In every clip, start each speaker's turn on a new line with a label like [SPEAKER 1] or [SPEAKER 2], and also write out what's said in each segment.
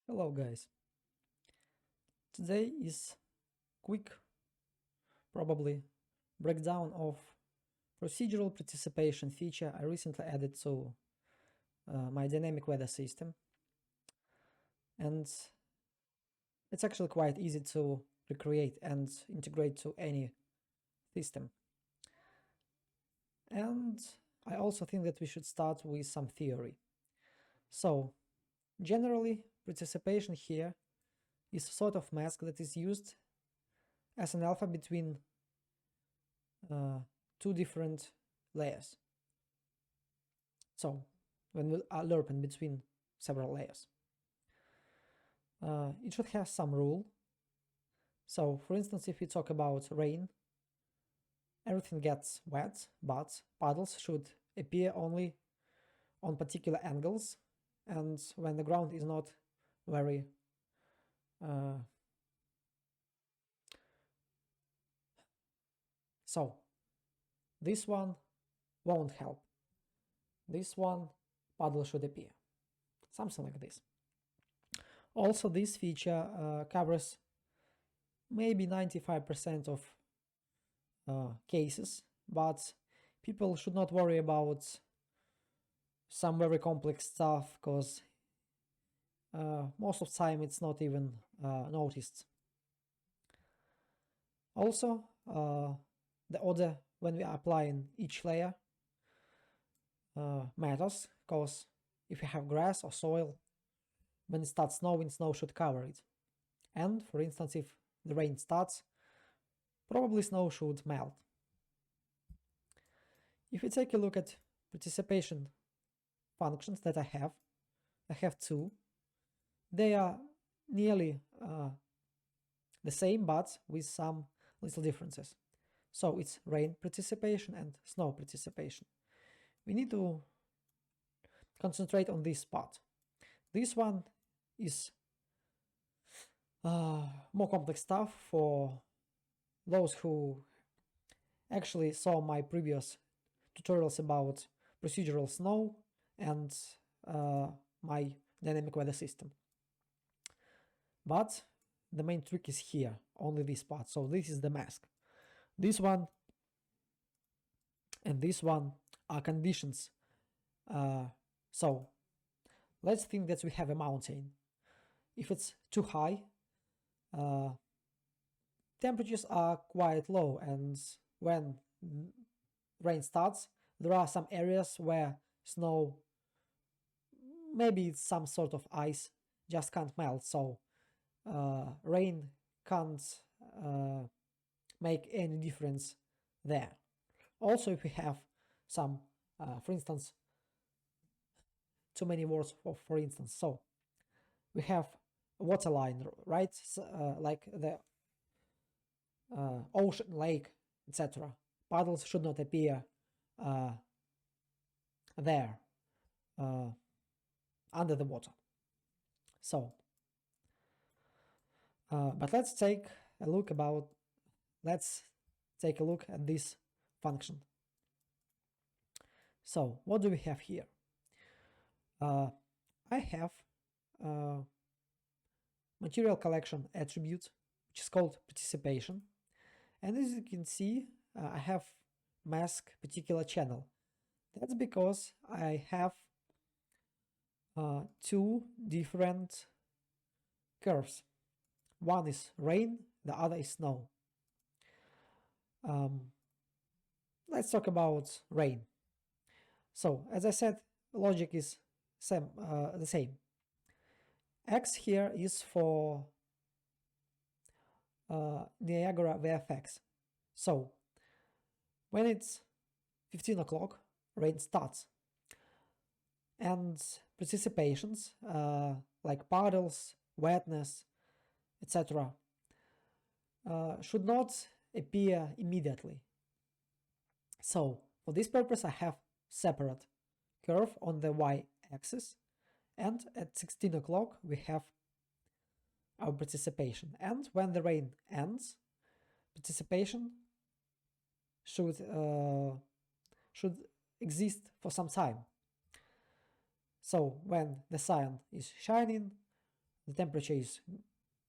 [SPEAKER 1] Hello guys. Today is quick, probably, breakdown of procedural participation feature I recently added to my dynamic weather system. And it's actually quite easy to recreate and integrate to any system. And I also think that we should start with some theory. So, generally, participation here is a sort of mask that is used as an alpha between two different layers. So when we are lerping between several layers, it should have some rule. So for instance, if we talk about rain, everything gets wet, but puddles should appear only on particular angles and when the ground is not very so this one won't help. This one puddle should appear. Something like this. Also, this feature covers maybe 95% of cases, but people should not worry about some very complex stuff because most of the time it's not even noticed. Also, the order when we are applying each layer matters, because if you have grass or soil, when it starts snowing, snow should cover it. And for instance, if the rain starts, probably snow should melt. If we take a look at participation functions that I have two. They are nearly the same, but with some little differences. So it's rain participation and snow participation. We need to concentrate on this part. This one is more complex stuff for those who actually saw my previous tutorials about procedural snow and my dynamic weather system. But the main trick is here, only this part. So this is the mask. This one and this one are conditions. So let's think that we have a mountain. If it's too high, temperatures are quite low, and when rain starts, there are some areas where snow, maybe it's some sort of ice, just can't melt. So rain can't make any difference there. Also, if we have some, for instance, too many words for instance, so we have a water line, right? Like the ocean, lake, etc. Puddles should not appear there under the water. So, but let's take a look at this function. So what do we have here? I have material collection attribute, which is called participation. And as you can see, I have mask particular channel. That's because I have two different curves. One is rain, the other is snow. Let's talk about rain. So, as I said, logic is the same. X here is for Niagara Vertex. So, when it's 15 o'clock, rain starts. And participations, like puddles, wetness, etc., should not appear immediately. So, for this purpose, I have separate curve on the y-axis, and at 16 o'clock we have our participation. And when the rain ends, participation should exist for some time. So when the sun is shining, the temperature is the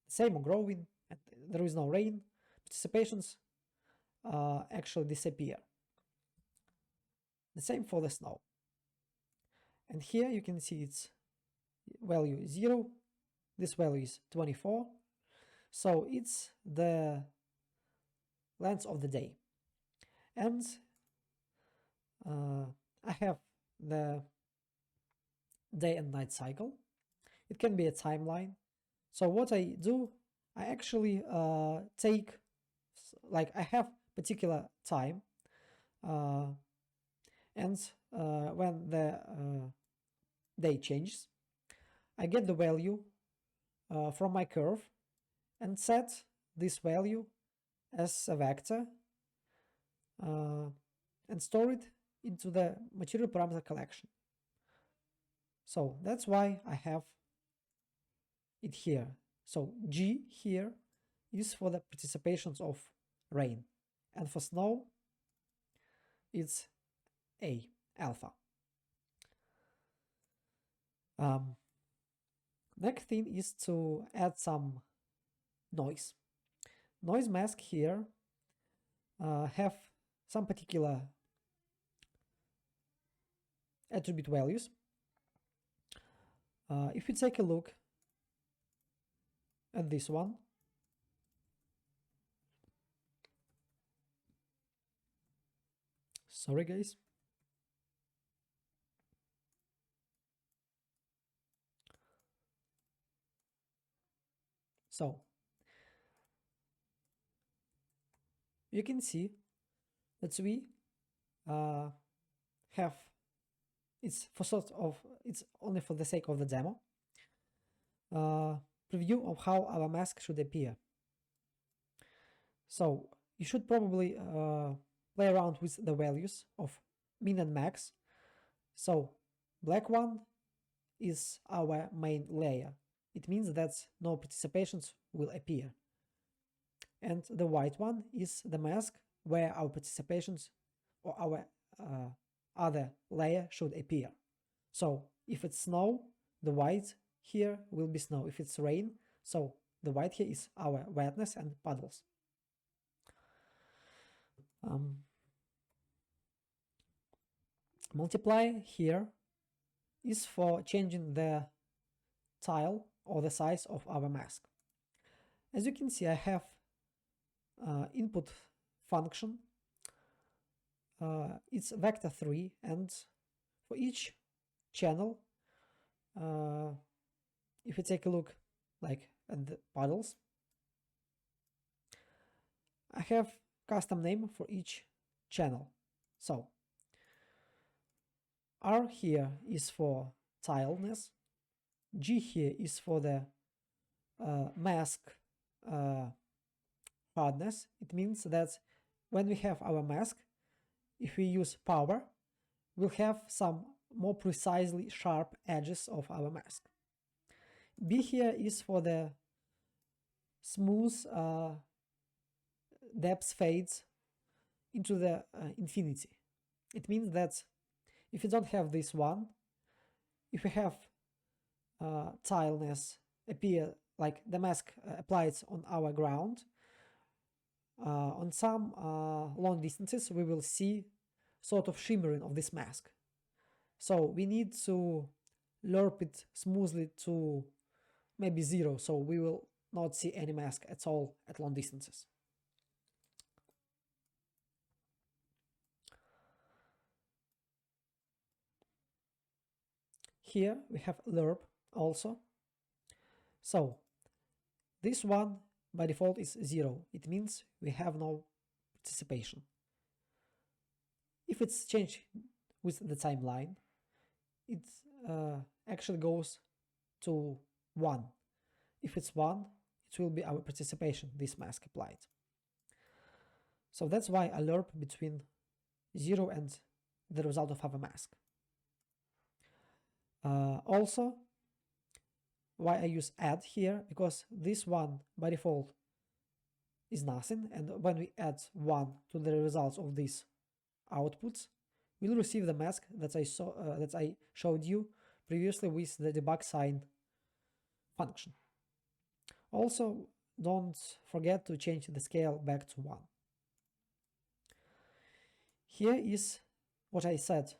[SPEAKER 1] same or growing, and there is no rain, participations actually disappear. The same for the snow. And here you can see its value is 0, this value is 24, so it's the length of the day. And I have the day and night cycle. It can be a timeline. So what I do, I actually take, like I have particular time, and when the day changes, I get the value from my curve and set this value as a vector and store it into the material parameter collection. So that's why I have it here. So G here is for the participations of rain, and for snow it's A, alpha. Next thing is to add some noise. Noise mask here have some particular attribute values. If you take a look at this one, sorry guys, so you can see that we have, it's only for the sake of the demo, preview of how our mask should appear. So you should probably play around with the values of min and max. So black one is our main layer. It means that no participations will appear. And the white one is the mask where our participations or our other layer should appear. So if it's snow, the white here will be snow. If it's rain, so the white here is our wetness and puddles. Multiply here is for changing the tile or the size of our mask. As you can see, I have input function. It's vector 3, and for each channel, if you take a look like at the puddles, I have custom name for each channel. So R here is for tileness, G here is for the mask hardness. It means that when we have our mask, if we use power, we'll have some more precisely sharp edges of our mask. B here is for the smooth depth fades into the infinity. It means that if you don't have this one, if you have tileness appear like the mask applies on our ground, on some long distances we will see sort of shimmering of this mask. So we need to lerp it smoothly to maybe 0, so we will not see any mask at all at long distances. Here we have lerp also. So this one by default is 0. It means we have no participation. If it's changed with the timeline, it actually goes to 1. If it's 1, it will be our participation, this mask applied. So that's why I lerp between 0 and the result of our mask. Also, why I use add here, because this one by default is nothing, and when we add 1 to the results of these outputs, we'll receive the mask that I showed you previously with the debug sign function. Also, don't forget to change the scale back to 1. Here is what I said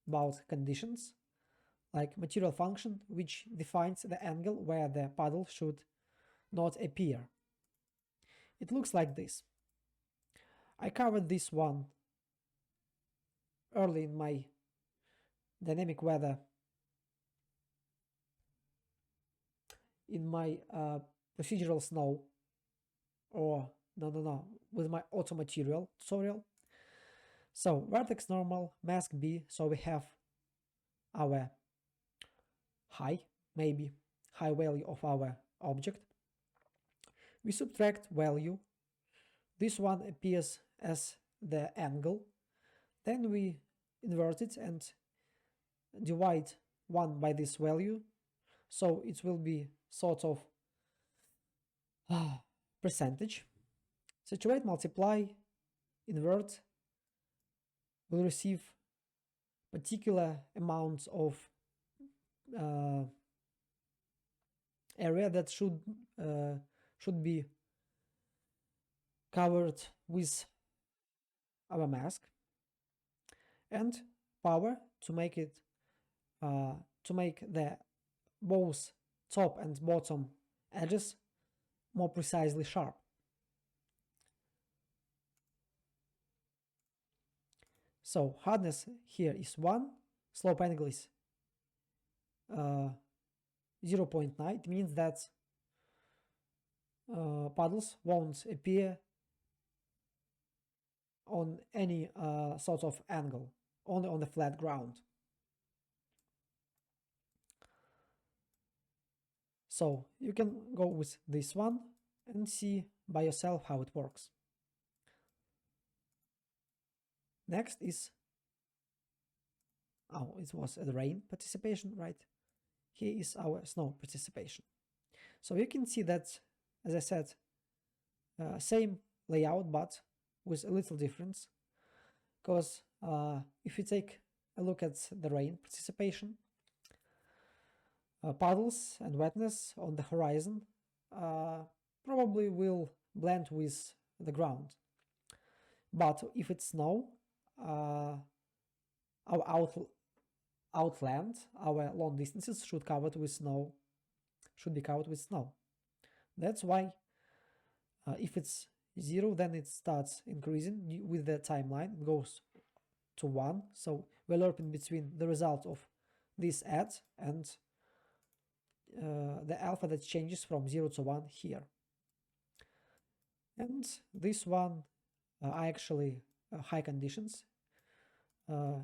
[SPEAKER 1] about conditions, like material function, which defines the angle where the puddle should not appear. It looks like this. I covered this one early in my dynamic weather, in my procedural snow, or with my auto material tutorial. So vertex normal, mask B, so we have our high value of our object. We subtract value. This one appears as the angle. Then we invert it and divide 1 by this value. So it will be sort of percentage. Situate, multiply, invert, will receive particular amounts of area that should be covered with our mask, and power to make it to make the both top and bottom edges more precisely sharp. So hardness here is 1, slope angle is 0.9. It means that puddles won't appear on any sort of angle, only on the flat ground. So you can go with this one and see by yourself how it works. Next is, it was the rain participation, right? Here is our snow participation. So you can see that, as I said, same layout, but with a little difference. Because if you take a look at the rain participation, puddles and wetness on the horizon probably will blend with the ground. But if it's snow, our outland, our long distances should be covered with snow. That's why if it's 0, then it starts increasing with the timeline. It goes to 1. So we're looping between the result of this add and the alpha that changes from 0 to 1 here. And this one are actually high conditions.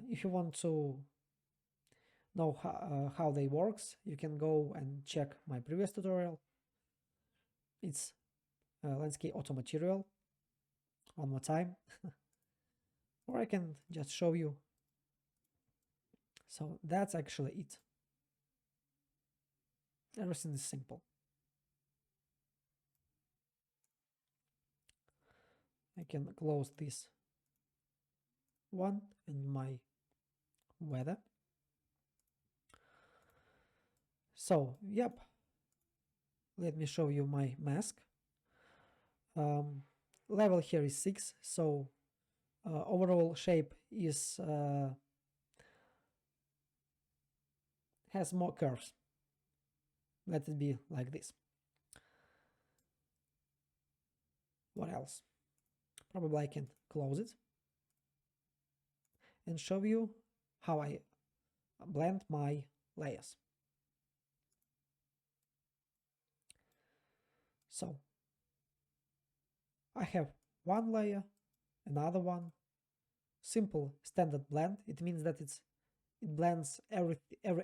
[SPEAKER 1] If you want to know how they works, you can go and check my previous tutorial. It's landscape auto material one more time. Or I can just show you. So that's actually it. Everything is simple. I can close this one in my weather. So, yep, let me show you my mask. Level here is 6, so overall shape is has more curves. Let it be like this. What else? Probably I can close it and show you how I blend my layers. So I have one layer, another one, simple standard blend. It means that it blends every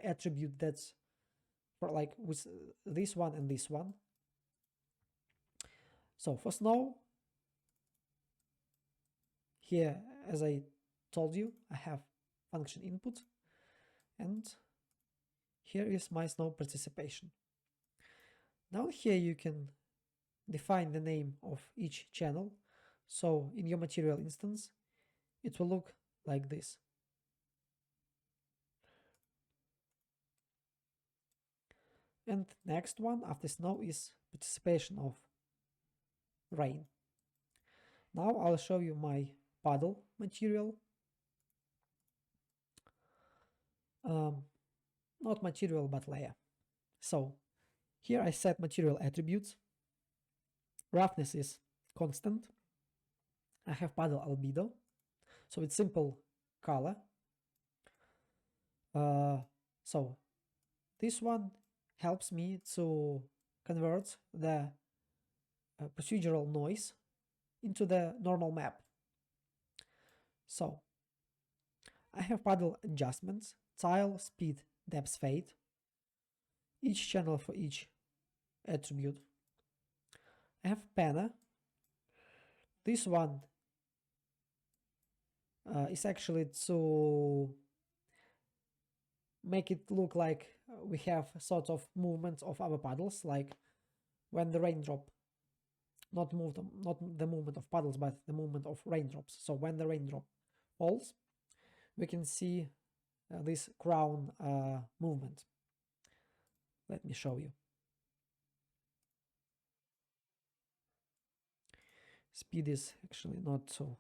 [SPEAKER 1] attribute that's for like with this one and this one. So for snow, here, as I told you, I have function input, and here is my snow participation. Now here you can define the name of each channel. So in your material instance, it will look like this. And next one after snow is participation of rain. Now I'll show you my puddle material. Not material, but layer. So here I set material attributes. Roughness is constant. I have puddle albedo, so it's simple color. So this one helps me to convert the procedural noise into the normal map. So I have puddle adjustments, tile, speed, depth, fade, each channel for each attribute. I have panner. This one is actually to make it look like we have sort of movement of our puddles, like when the raindrop, not the movement of puddles, but the movement of raindrops. So when the raindrop falls, we can see this crown movement. Let me show you. Speed is actually not so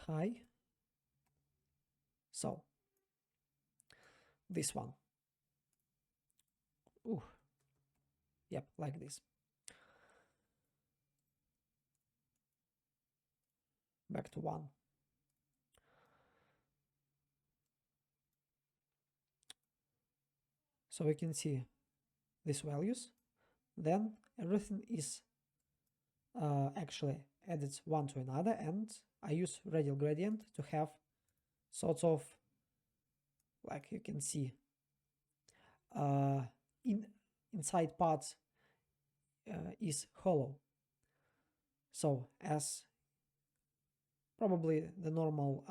[SPEAKER 1] high. So this one. Ooh. Yep, like this. Back to 1. So we can see these values. Then everything is actually added one to another, and I use radial gradient to have sort of, like you can see, inside parts is hollow. So as probably the normal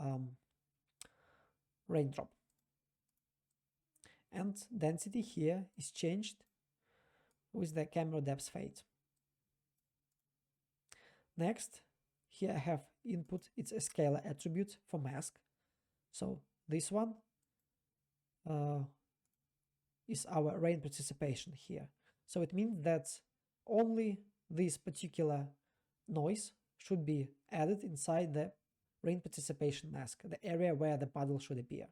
[SPEAKER 1] raindrop. And density here is changed with the camera depth fade. Next, here I have input, it's a scalar attribute for mask. So this one is our rain participation here. So it means that only this particular noise should be added inside the rain participation mask, the area where the puddle should appear.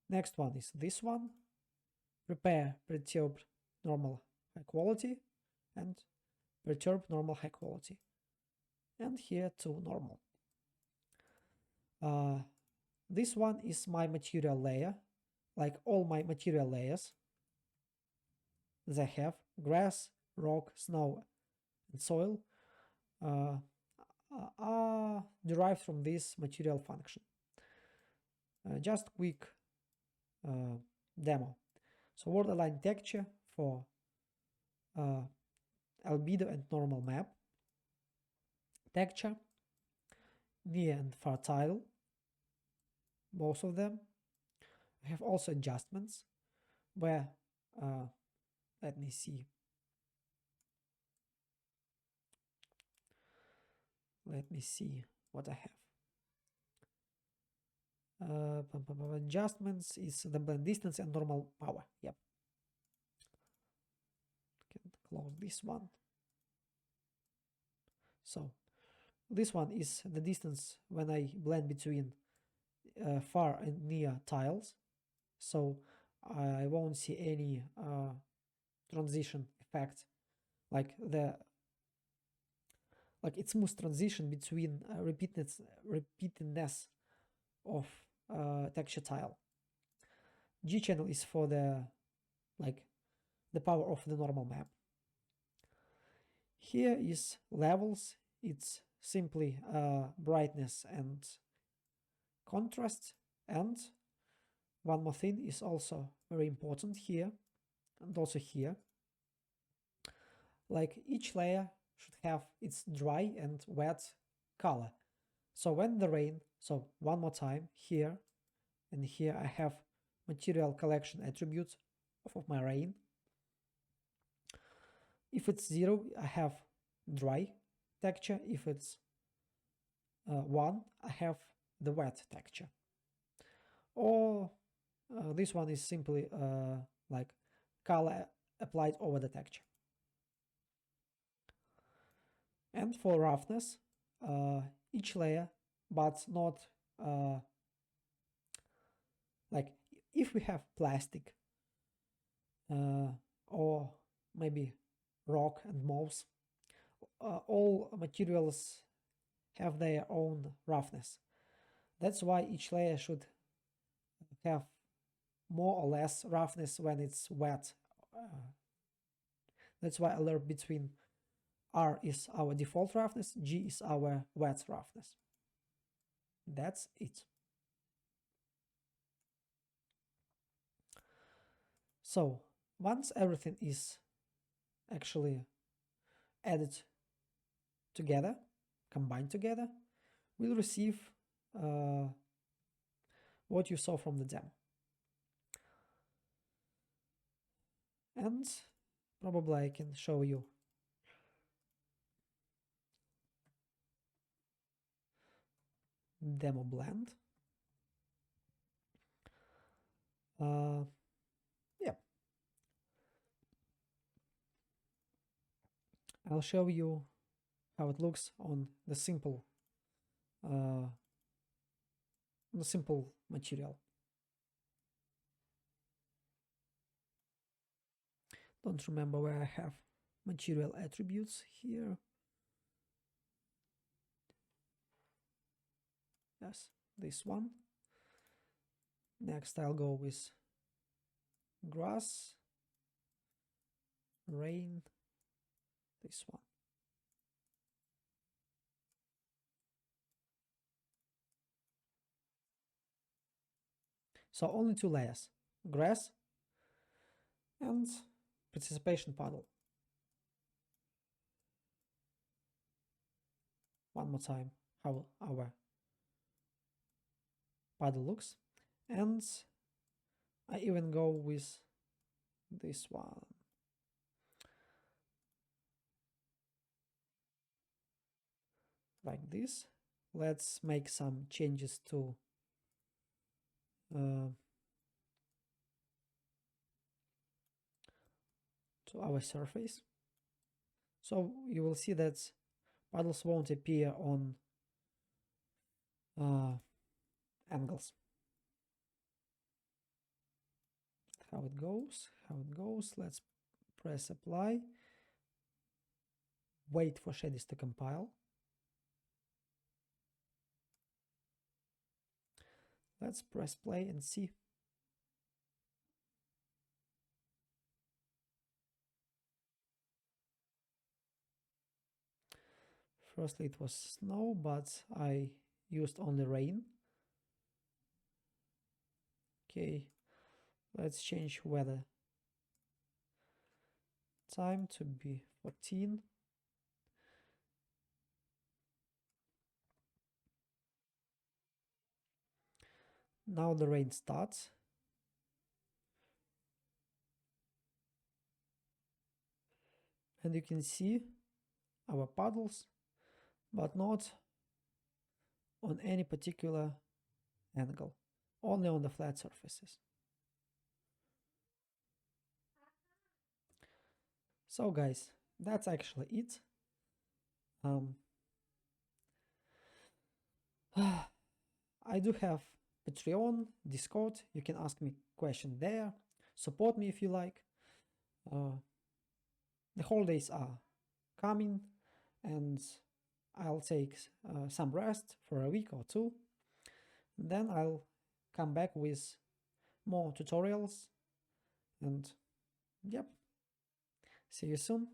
[SPEAKER 1] Next one is this one. Prepare perturb normal high quality and perturb normal high quality. And here to normal. This one is my material layer, like all my material layers. They have grass, rock, snow, and soil are derived from this material function. Just quick demo. So borderline texture for albedo and normal map, texture, near and far tile, both of them. I have also adjustments where, let me see. Let me see what I have. Adjustments is the blend distance and normal power. Yep. Can close this one. So this one is the distance when I blend between far and near tiles. So I won't see any transition effect, like it's smooth transition between repeatedness of texture tile. G channel is for the power of the normal map. Here is levels. It's simply brightness and contrast. And one more thing is also very important here and also here. Like each layer should have its dry and wet color. So when the rain, so one more time here and here I have material collection attributes of my rain. If it's 0, I have dry texture. If it's 1, I have the wet texture. or this one is simply like color applied over the texture. And for roughness, each layer, but not like if we have plastic or maybe rock and moss, all materials have their own roughness. That's why each layer should have more or less roughness when it's wet. That's why I learned between R is our default roughness, G is our wet roughness. That's it. So once everything is actually added together, combined together, we'll receive what you saw from the demo. And probably I can show you demo blend. Yeah, I'll show you how it looks on the simple material. Don't remember where I have material attributes here. Yes, this one. Next, I'll go with grass, rain, this one. So only two layers, grass and precipitation puddle. One more time, how our puddle looks. And I even go with this one. Like this. Let's make some changes to our surface. So you will see that puddles won't appear on angles. How it goes. Let's press apply. Wait for shaders to compile. Let's press play and see. Firstly it was snow, but I used only rain. Okay, let's change weather time to be 14. Now the rain starts. And you can see our puddles, but not on any particular angle, only on the flat surfaces. So guys, that's actually it. I do have Patreon, Discord. You can ask me questions there. Support me if you like. The holidays are coming, and I'll take some rest for a week or two. Then I'll come back with more tutorials. And yep, see you soon.